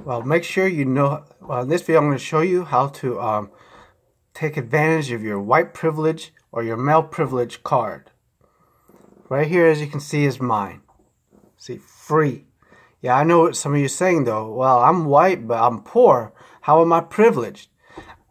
Well, make sure you know, in this video I'm going to show you how to take advantage of your white privilege or your male privilege card. Right here, as you can see, is mine. See, free. Yeah, I know what some of you are saying though. Well, I'm white, but I'm poor. How am I privileged?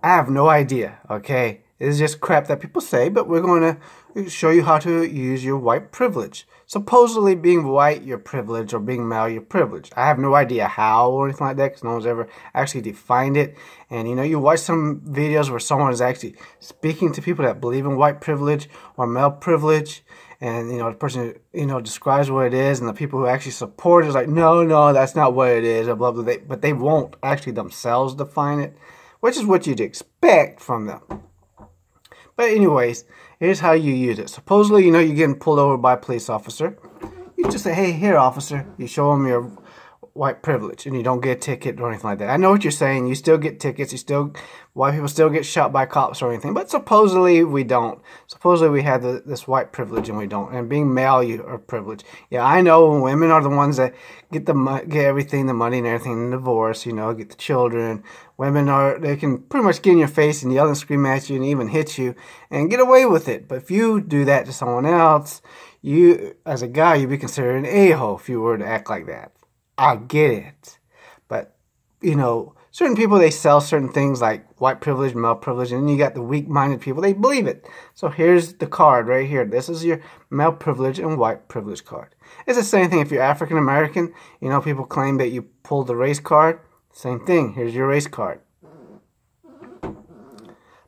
I have no idea, okay? It's just crap that people say, but we're going to show you how to use your white privilege. Supposedly being white, you're privileged, or being male, you're privileged. I have no idea how or anything like that, because no one's ever actually defined it. And you know, you watch some videos where someone is actually speaking to people that believe in white privilege or male privilege, and you know, the person, you know, describes what it is, and the people who actually support it is like, no, that's not what it is, or blah, blah, blah. But they won't actually themselves define it, which is what you'd expect from them. But anyways, here's how you use it. Supposedly, you know, you're getting pulled over by a police officer. You just say, hey, here, officer. You show them your white privilege, and you don't get a ticket or anything like that. I know what you're saying. You still get tickets. White people still get shot by cops or anything. But supposedly, we don't. Supposedly, we have this white privilege, and we don't. And being male, you are privileged. Yeah, I know women are the ones that get everything, the money and everything, the divorce, you know, get the children. Women they can pretty much get in your face and yell and scream at you and even hit you and get away with it. But if you do that to someone else, you, as a guy, you'd be considered an a-hole if you were to act like that. I get it. But, you know, certain people, they sell certain things like white privilege, male privilege, and then you got the weak-minded people. They believe it. So here's the card right here. This is your male privilege and white privilege card. It's the same thing if you're African American. You know, people claim that you pulled the race card. Same thing. Here's your race card.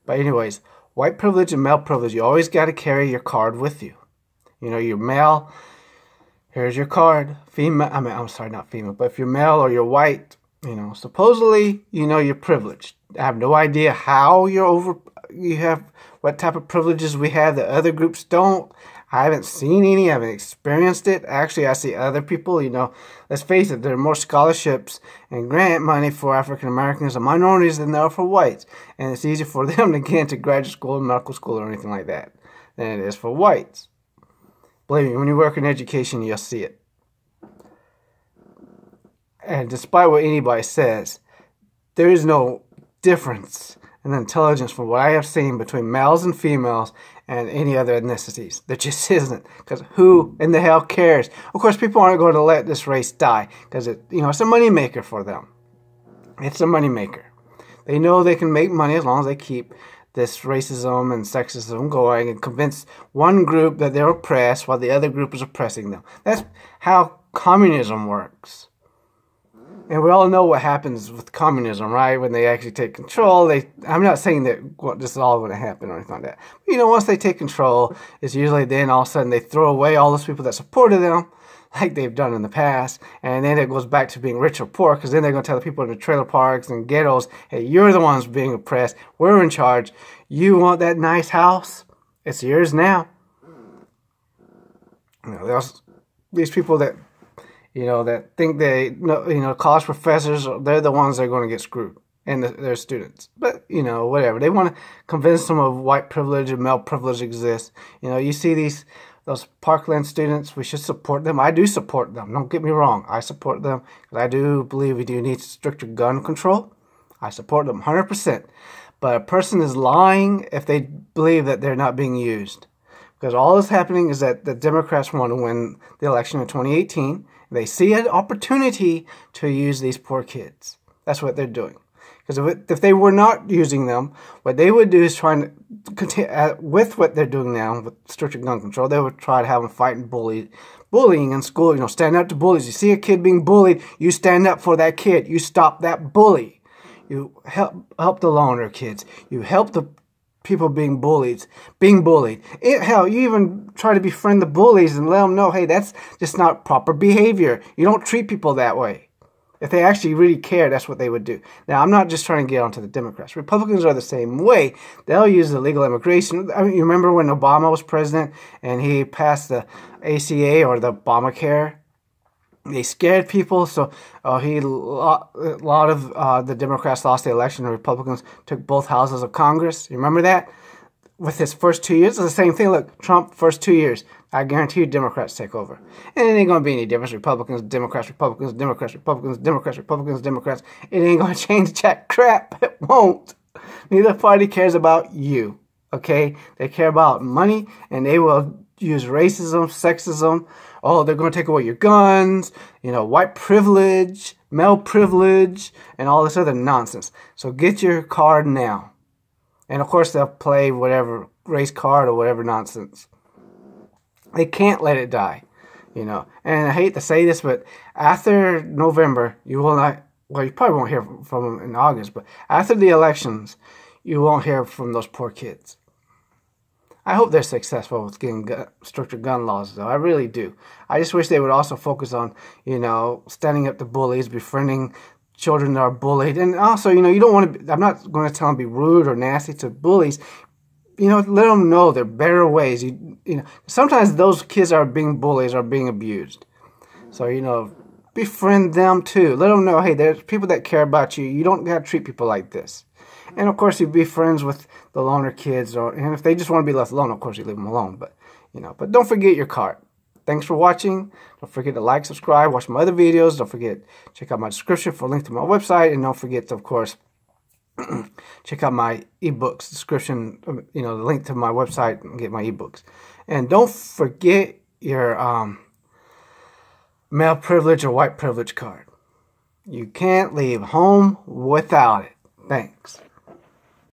But anyways, white privilege and male privilege, you always got to carry your card with you. You know, you're male. Here's your card. Female, I'm sorry, not female, but if you're male or you're white, you know, supposedly, you know, you're privileged. I have no idea how you have what type of privileges we have that other groups don't. I haven't seen any. I haven't experienced it. Actually, I see other people, you know, let's face it, there are more scholarships and grant money for African Americans and minorities than there are for whites. And it's easier for them to get into graduate school, medical school, or anything like that than it is for whites. Believe me, when you work in education, you'll see it. And despite what anybody says, there is no difference in intelligence from what I have seen between males and females and any other ethnicities. There just isn't. Because who in the hell cares? Of course, people aren't going to let this race die because it's a moneymaker for them. It's a moneymaker. They know they can make money as long as they keep this racism and sexism going and convince one group that they're oppressed while the other group is oppressing them. That's how communism works. And we all know what happens with communism, right? When they actually take control, I'm not saying that this is all going to happen or anything like that. But, you know, once they take control, it's usually then all of a sudden they throw away all those people that supported them, like they've done in the past, and then it goes back to being rich or poor, because then they're going to tell the people in the trailer parks and ghettos, hey, you're the ones being oppressed, we're in charge, you want that nice house? It's yours now. You know, there's these people that, you know, that think they know, you know, college professors, they're the ones that are going to get screwed, and their students. But, you know, whatever. They want to convince them of white privilege and male privilege exists. You know, you see those Parkland students, we should support them. I do support them. Don't get me wrong. I support them because I do believe we do need stricter gun control. I support them 100%. But a person is lying if they believe that they're not being used. Because all that's happening is that the Democrats want to win the election in 2018. They see an opportunity to use these poor kids. That's what they're doing. Because if they were not using them, what they would do is try to continue with what they're doing now with stricter gun control. They would try to have them fight and bullying in school. You know, stand up to bullies. You see a kid being bullied, you stand up for that kid. You stop that bully. You help the loner kids. You help the people being bullied. Hell, you even try to befriend the bullies and let them know, hey, that's just not proper behavior. You don't treat people that way. If they actually really care, that's what they would do. Now, I'm not just trying to get onto the Democrats. Republicans are the same way. They'll use illegal immigration. I mean, you remember when Obama was president and he passed the ACA or the Obamacare? They scared people, so a lot of the Democrats lost the election. The Republicans took both houses of Congress. You remember that? with his first 2 years, it's the same thing. Look, Trump, first 2 years, I guarantee you Democrats take over. And it ain't going to be any difference. Republicans, Democrats, Republicans, Democrats, Republicans, Democrats, Republicans, Democrats. It ain't going to change jack crap. It won't. Neither party cares about you, okay? They care about money, and they will use racism, sexism. Oh, they're going to take away your guns, you know, white privilege, male privilege, and all this other nonsense. So get your card now. And, of course, they'll play whatever race card or whatever nonsense. They can't let it die, you know. And I hate to say this, but after November, you will not, well, you probably won't hear from them in August, but after the elections, you won't hear from those poor kids. I hope they're successful with getting stricter gun laws, though. I really do. I just wish they would also focus on, you know, standing up to bullies, befriending children that are bullied. And also, you know, you don't want to, I'm not going to tell them to be rude or nasty to bullies. You know, let them know there are better ways. You know, sometimes those kids are being bullies or being abused. So, you know, befriend them too. Let them know, hey, there's people that care about you. You don't got to treat people like this. And, of course, you be friends with the loner kids. And if they just want to be left alone, of course, you leave them alone. But, you know, but don't forget your card. Thanks for watching. Don't forget to like, subscribe, watch my other videos. Don't forget, check out my description for a link to my website. And don't forget to, of course, check out my ebooks description, you know, the link to my website and get my ebooks. And don't forget your male privilege or white privilege card. You can't leave home without it. Thanks.